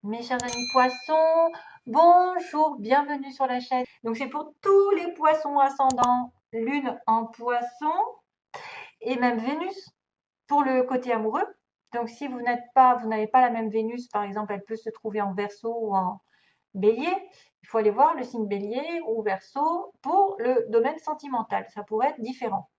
Mes chers amis poissons, bonjour, bienvenue sur la chaîne. Donc c'est pour tous les poissons ascendants, lune en poisson et même Vénus pour le côté amoureux. Donc si vous n'avez pas la même Vénus, par exemple, elle peut se trouver en Verseau ou en Bélier. Il faut aller voir le signe Bélier ou Verseau pour le domaine sentimental. Ça pourrait être différent.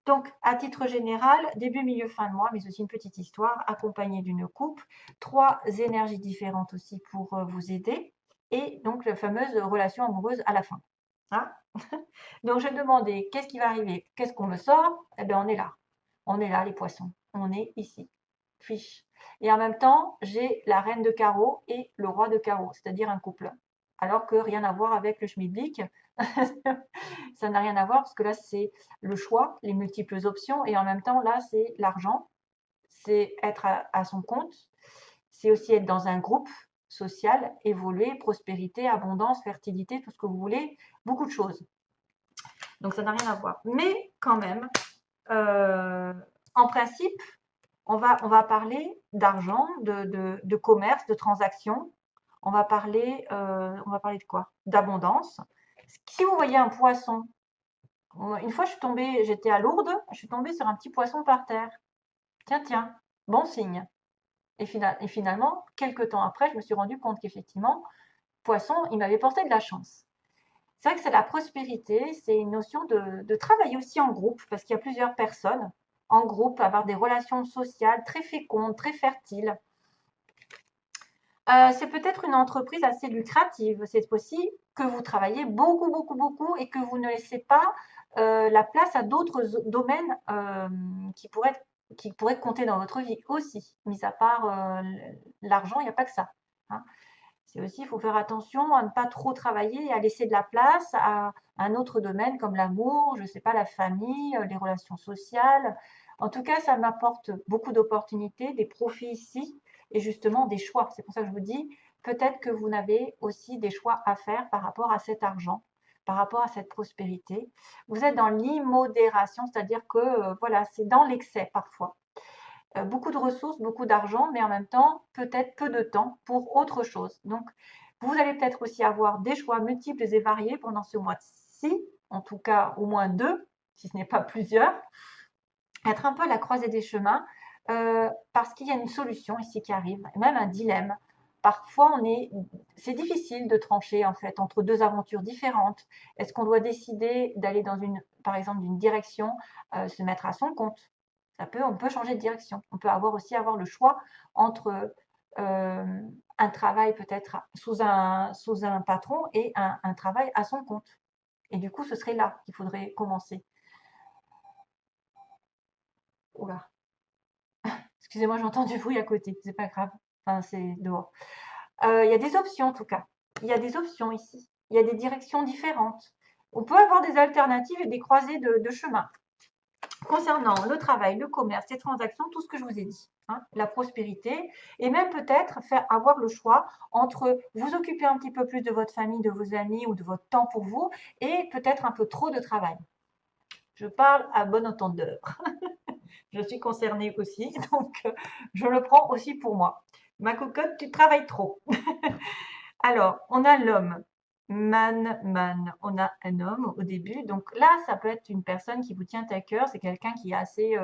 Donc, à titre général, début, milieu, fin de mois, mais aussi une petite histoire accompagnée d'une coupe, trois énergies différentes aussi pour vous aider, et donc la fameuse relation amoureuse à la fin. Hein. Donc, je demandais qu'est-ce qui va arriver, qu'est-ce qu'on me sort. Eh bien, on est là. On est là, les poissons. On est ici. Fiche. Et en même temps, j'ai la reine de carreau et le roi de carreau, c'est-à-dire un couple. Alors que rien à voir avec le schmilblick. Ça n'a rien à voir parce que là, c'est le choix, les multiples options. Et en même temps, là, c'est l'argent. C'est être à son compte. C'est aussi être dans un groupe social, évoluer, prospérité, abondance, fertilité, tout ce que vous voulez. Beaucoup de choses. Donc, ça n'a rien à voir. Mais quand même, en principe, on va parler d'argent, de commerce, de transactions. On va parler de quoi? D'abondance. Si vous voyez un poisson, une fois j'étais à Lourdes, je suis tombée sur un petit poisson par terre. Tiens, tiens, bon signe. Et finalement, quelques temps après, je me suis rendu compte qu'effectivement, poisson, il m'avait porté de la chance. C'est vrai que c'est la prospérité, c'est une notion de travailler aussi en groupe, parce qu'il y a plusieurs personnes en groupe, avoir des relations sociales très fécondes, très fertiles. C'est peut-être une entreprise assez lucrative. C'est possible que vous travaillez beaucoup, beaucoup, beaucoup et que vous ne laissez pas la place à d'autres domaines qui pourraient compter dans votre vie aussi. Mis à part l'argent, il n'y a pas que ça. Hein. C'est aussi, il faut faire attention à ne pas trop travailler et à laisser de la place à un autre domaine comme l'amour, je ne sais pas, la famille, les relations sociales. En tout cas, ça m'apporte beaucoup d'opportunités, des profits ici et justement des choix. C'est pour ça que je vous dis, peut-être que vous n'avez aussi des choix à faire par rapport à cet argent, par rapport à cette prospérité. Vous êtes dans l'immodération, c'est-à-dire que voilà, c'est dans l'excès parfois. Beaucoup de ressources, beaucoup d'argent, mais en même temps, peut-être peu de temps pour autre chose. Donc, vous allez peut-être aussi avoir des choix multiples et variés pendant ce mois-ci, en tout cas au moins deux, si ce n'est pas plusieurs. Être un peu à la croisée des chemins, parce qu'il y a une solution ici qui arrive, même un dilemme. Parfois, c'est difficile de trancher en fait entre deux aventures différentes. Est-ce qu'on doit décider d'aller par exemple, d'une direction, se mettre à son compte? On peut changer de direction. On peut avoir le choix entre un travail peut-être sous un patron et un travail à son compte. Et du coup, ce serait là qu'il faudrait commencer. Oula. Excusez-moi, j'entends du bruit à côté, c'est pas grave. Enfin, c'est dehors. Il y a des options en tout cas. Il y a des options ici. Il y a des directions différentes. On peut avoir des alternatives et des croisées de chemin. Concernant le travail, le commerce, les transactions, tout ce que je vous ai dit, hein, la prospérité, et même peut-être avoir le choix entre vous occuper un petit peu plus de votre famille, de vos amis ou de votre temps pour vous, et peut-être un peu trop de travail. Je parle à bon entendeur. Je suis concernée aussi, donc je le prends aussi pour moi. Ma cocotte, tu travailles trop. Alors, on a l'homme. Man. On a un homme au début. Donc là, ça peut être une personne qui vous tient à cœur. C'est quelqu'un qui est assez.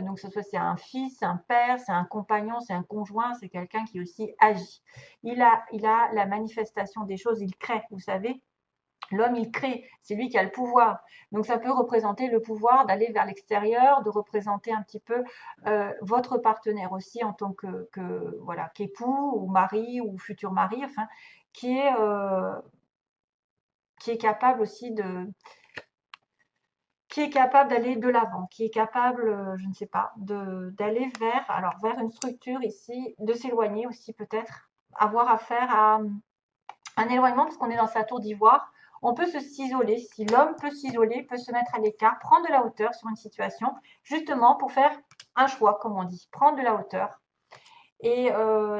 Donc, c'est un fils, c'est un père, c'est un compagnon, c'est un conjoint, c'est quelqu'un qui aussi agit. Il a la manifestation des choses, il crée, vous savez. L'homme, il crée, c'est lui qui a le pouvoir. Donc, ça peut représenter le pouvoir d'aller vers l'extérieur, de représenter un petit peu votre partenaire aussi en tant voilà, qu'époux ou mari ou futur mari, enfin, qui est, euh, qui est capable aussi qui est capable d'aller de l'avant, qui est capable, je ne sais pas, d'aller vers une structure ici, de s'éloigner aussi peut-être, avoir affaire à un éloignement parce qu'on est dans sa tour d'ivoire. On peut s'isoler, si l'homme peut s'isoler, peut se mettre à l'écart, prendre de la hauteur sur une situation, justement pour faire un choix, comme on dit, prendre de la hauteur. Et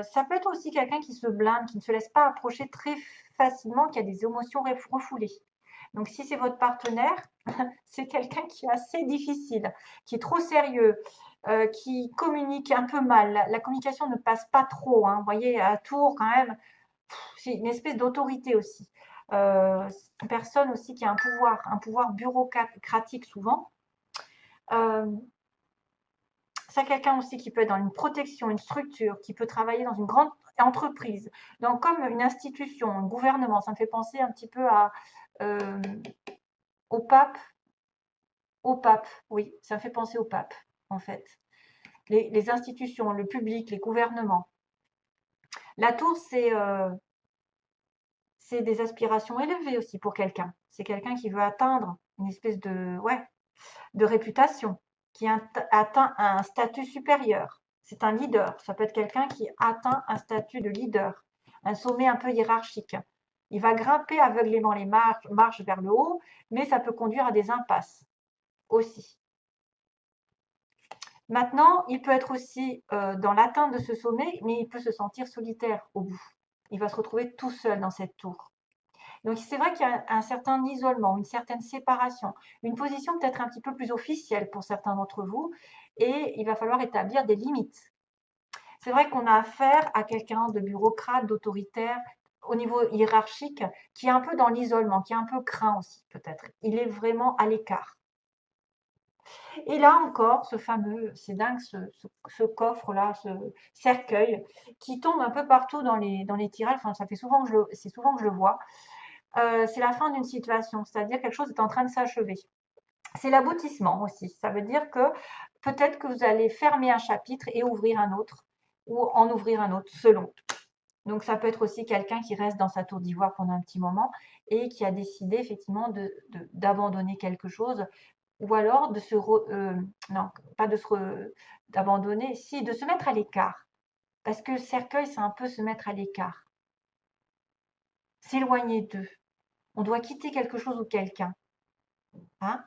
ça peut être aussi quelqu'un qui se blinde, qui ne se laisse pas approcher très facilement, qui a des émotions refoulées. Donc si c'est votre partenaire, c'est quelqu'un qui est assez difficile, qui est trop sérieux, qui communiquent un peu mal. La communication ne passe pas trop, hein. Vous voyez, à Tours, quand même, c'est une espèce d'autorité aussi. C'est une personne aussi qui a un pouvoir bureaucratique souvent. Euh, c'est quelqu'un aussi qui peut être dans une protection, une structure, qui peut travailler dans une grande entreprise, donc comme une institution, un gouvernement. Ça me fait penser un petit peu euh, au pape. Au pape, oui, ça me fait penser au pape, en fait. Les institutions, le public, les gouvernements. La tour, c'est des aspirations élevées aussi pour quelqu'un. C'est quelqu'un qui veut atteindre une espèce de réputation, qui atteint un statut supérieur. C'est un leader. Ça peut être quelqu'un qui atteint un statut de leader, un sommet un peu hiérarchique. Il va grimper aveuglément les marches vers le haut, mais ça peut conduire à des impasses aussi. Maintenant, il peut être aussi dans l'atteinte de ce sommet, mais il peut se sentir solitaire au bout. Il va se retrouver tout seul dans cette tour. Donc c'est vrai qu'il y a un certain isolement, une certaine séparation, une position peut-être un petit peu plus officielle pour certains d'entre vous, et il va falloir établir des limites. C'est vrai qu'on a affaire à quelqu'un de bureaucrate, d'autoritaire, au niveau hiérarchique, qui est un peu dans l'isolement, qui est un peu craint aussi peut-être. Il est vraiment à l'écart. Et là encore, ce fameux, c'est dingue, ce coffre-là, ce cercueil, qui tombe un peu partout dans les tirages. Enfin, ça fait souvent que c'est souvent que je le vois. C'est la fin d'une situation, c'est-à-dire quelque chose est en train de s'achever. C'est l'aboutissement aussi. Ça veut dire que peut-être que vous allez fermer un chapitre et ouvrir un autre, ou en ouvrir un autre, selon. Donc ça peut être aussi quelqu'un qui reste dans sa tour d'ivoire pendant un petit moment et qui a décidé effectivement d'abandonner quelque chose, ou alors non, pas d'abandonner, si, de se mettre à l'écart. Parce que le cercueil, c'est un peu se mettre à l'écart, s'éloigner d'eux. On doit quitter quelque chose ou quelqu'un. Hein?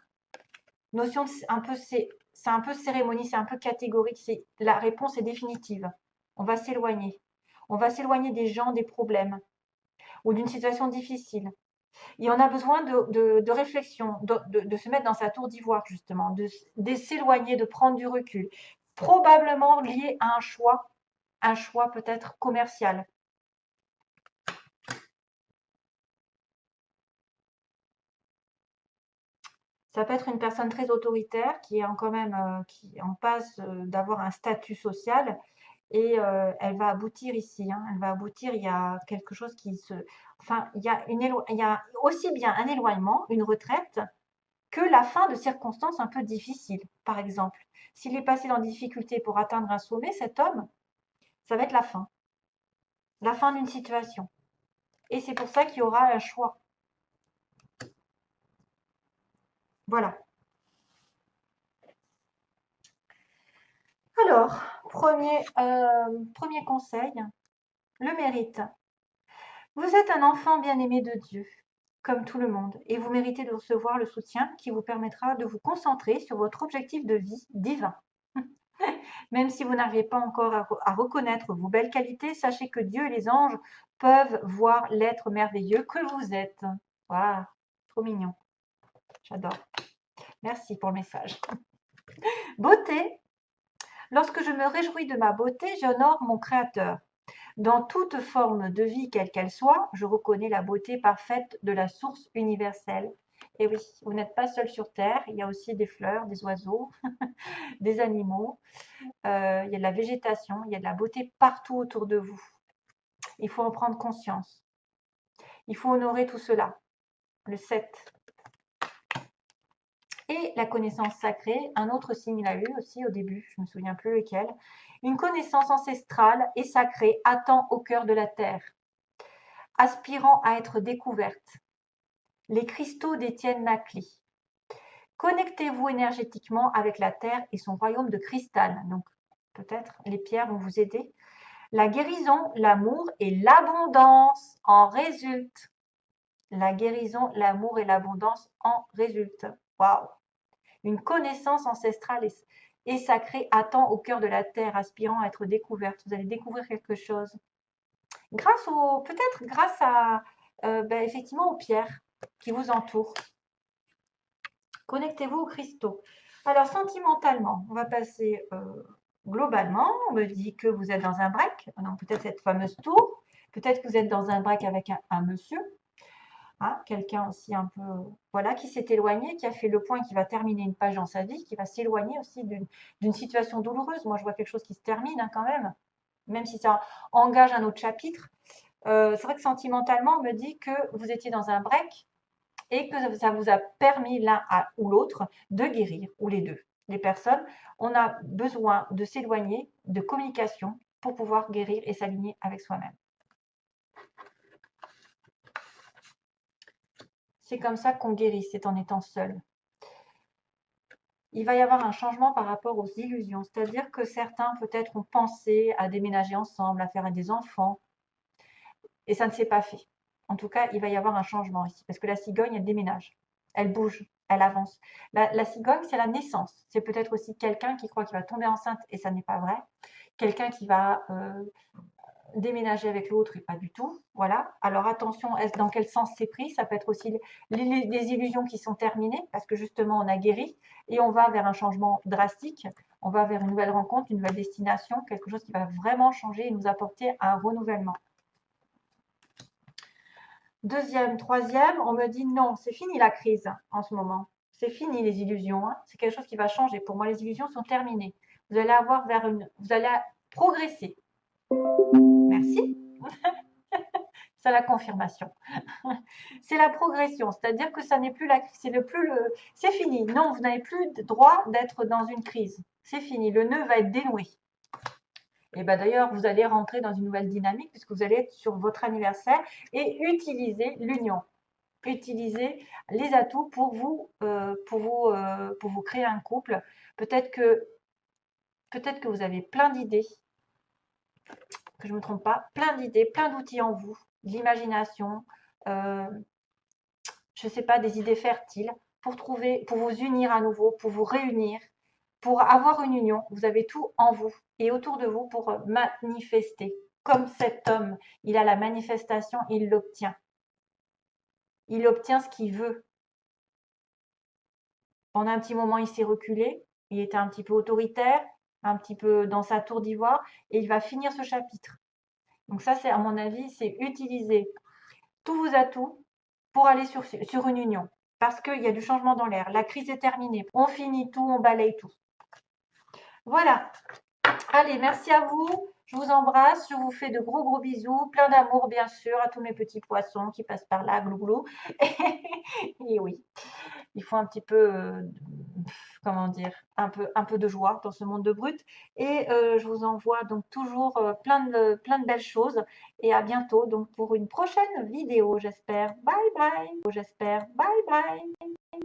Notion un peu, c'est un peu cérémonie, c'est un peu catégorique. La réponse est définitive. On va s'éloigner. On va s'éloigner des gens, des problèmes ou d'une situation difficile. Et on a besoin de réflexion, de se mettre dans sa tour d'ivoire, justement, de s'éloigner, de prendre du recul. Probablement lié à un choix peut-être commercial. Ça peut être une personne très autoritaire qui est quand même qui en passe d'avoir un statut social et elle va aboutir ici. Hein, elle va aboutir. Il y a quelque chose enfin, il y a aussi bien un éloignement, une retraite, que la fin de circonstances un peu difficiles. Par exemple, s'il est passé dans des difficultés pour atteindre un sommet, cet homme, ça va être la fin d'une situation. Et c'est pour ça qu'il y aura un choix. Voilà. Alors, premier conseil, le mérite. Vous êtes un enfant bien-aimé de Dieu, comme tout le monde, et vous méritez de recevoir le soutien qui vous permettra de vous concentrer sur votre objectif de vie divin. Même si vous n'arrivez pas encore à reconnaître vos belles qualités, sachez que Dieu et les anges peuvent voir l'être merveilleux que vous êtes. Waouh, trop mignon. J'adore. Merci pour le message. Beauté. Lorsque je me réjouis de ma beauté, j'honore mon Créateur. Dans toute forme de vie, quelle qu'elle soit, je reconnais la beauté parfaite de la source universelle. Et oui, vous n'êtes pas seul sur Terre, il y a aussi des fleurs, des oiseaux, des animaux, il y a de la végétation, il y a de la beauté partout autour de vous. Il faut en prendre conscience. Il faut honorer tout cela. Le 7. Et la connaissance sacrée, un autre signe il a eu aussi au début, je ne me souviens plus lequel. Une connaissance ancestrale et sacrée attend au cœur de la terre, aspirant à être découverte. Les cristaux d'Étienne Nacli. Connectez-vous énergétiquement avec la terre et son royaume de cristal. Donc, peut-être les pierres vont vous aider. La guérison, l'amour et l'abondance en résultent. La guérison, l'amour et l'abondance en résultent. Waouh! Une connaissance ancestrale et sacrée attend au cœur de la terre, aspirant à être découverte. Vous allez découvrir quelque chose. Peut-être grâce à, effectivement, aux pierres qui vous entourent. Connectez-vous aux cristaux. Alors, sentimentalement, on va passer globalement. On me dit que vous êtes dans un break, donc peut-être cette fameuse tour, peut-être que vous êtes dans un break avec un monsieur, hein, quelqu'un aussi un peu, voilà, qui s'est éloigné, qui a fait le point, qui va terminer une page dans sa vie, qui va s'éloigner aussi d'une situation douloureuse. Moi, je vois quelque chose qui se termine hein, quand même si ça engage un autre chapitre. C'est vrai que sentimentalement, on me dit que vous étiez dans un break et que ça vous a permis l'un ou l'autre de guérir, ou les deux. Les personnes, on a besoin de s'éloigner, de communication pour pouvoir guérir et s'aligner avec soi-même. C'est comme ça qu'on guérit, c'est en étant seul. Il va y avoir un changement par rapport aux illusions, c'est-à-dire que certains peut-être ont pensé à déménager ensemble, à faire des enfants, et ça ne s'est pas fait. En tout cas, il va y avoir un changement ici, parce que la cigogne, elle déménage, elle bouge, elle avance. La cigogne, c'est la naissance. C'est peut-être aussi quelqu'un qui croit qu'il va tomber enceinte, et ça n'est pas vrai. Quelqu'un qui va déménager avec l'autre et pas du tout. Voilà. Alors attention, dans quel sens c'est pris? Ça peut être aussi des illusions qui sont terminées parce que justement on a guéri et on va vers un changement drastique. On va vers une nouvelle rencontre, une nouvelle destination, quelque chose qui va vraiment changer et nous apporter un renouvellement. Deuxième, troisième, on me dit non, c'est fini la crise en ce moment. C'est fini les illusions. Hein. C'est quelque chose qui va changer. Pour moi, les illusions sont terminées. Vous allez avoir vous allez progresser. Merci. C'est la confirmation. C'est la progression, c'est-à-dire que ça n'est plus c'est fini. Non, vous n'avez plus le droit d'être dans une crise. C'est fini, le nœud va être dénoué. Et ben d'ailleurs, vous allez rentrer dans une nouvelle dynamique puisque vous allez être sur votre anniversaire et utiliser l'union. Utiliser les atouts pour vous créer un couple. Peut-être que vous avez plein d'idées, que je ne me trompe pas, plein d'idées, plein d'outils en vous, de l'imagination, je ne sais pas, des idées fertiles pour vous unir à nouveau, pour vous réunir, pour avoir une union. Vous avez tout en vous et autour de vous pour manifester. Comme cet homme, il a la manifestation, il l'obtient. Il obtient ce qu'il veut. Pendant un petit moment, il s'est reculé, il était un petit peu autoritaire, un petit peu dans sa tour d'ivoire, et il va finir ce chapitre. Donc ça, c'est à mon avis, c'est utiliser tous vos atouts pour aller sur une union. Parce qu'il y a du changement dans l'air. La crise est terminée. On finit tout, on balaye tout. Voilà. Allez, merci à vous. Je vous embrasse. Je vous fais de gros gros bisous. Plein d'amour, bien sûr, à tous mes petits poissons qui passent par là, glou. Et oui, il faut un petit peu, comment dire, un peu de joie dans ce monde de brut. Et je vous envoie donc toujours plein de belles choses. Et à bientôt donc pour une prochaine vidéo, j'espère. Bye bye. J'espère. Bye bye.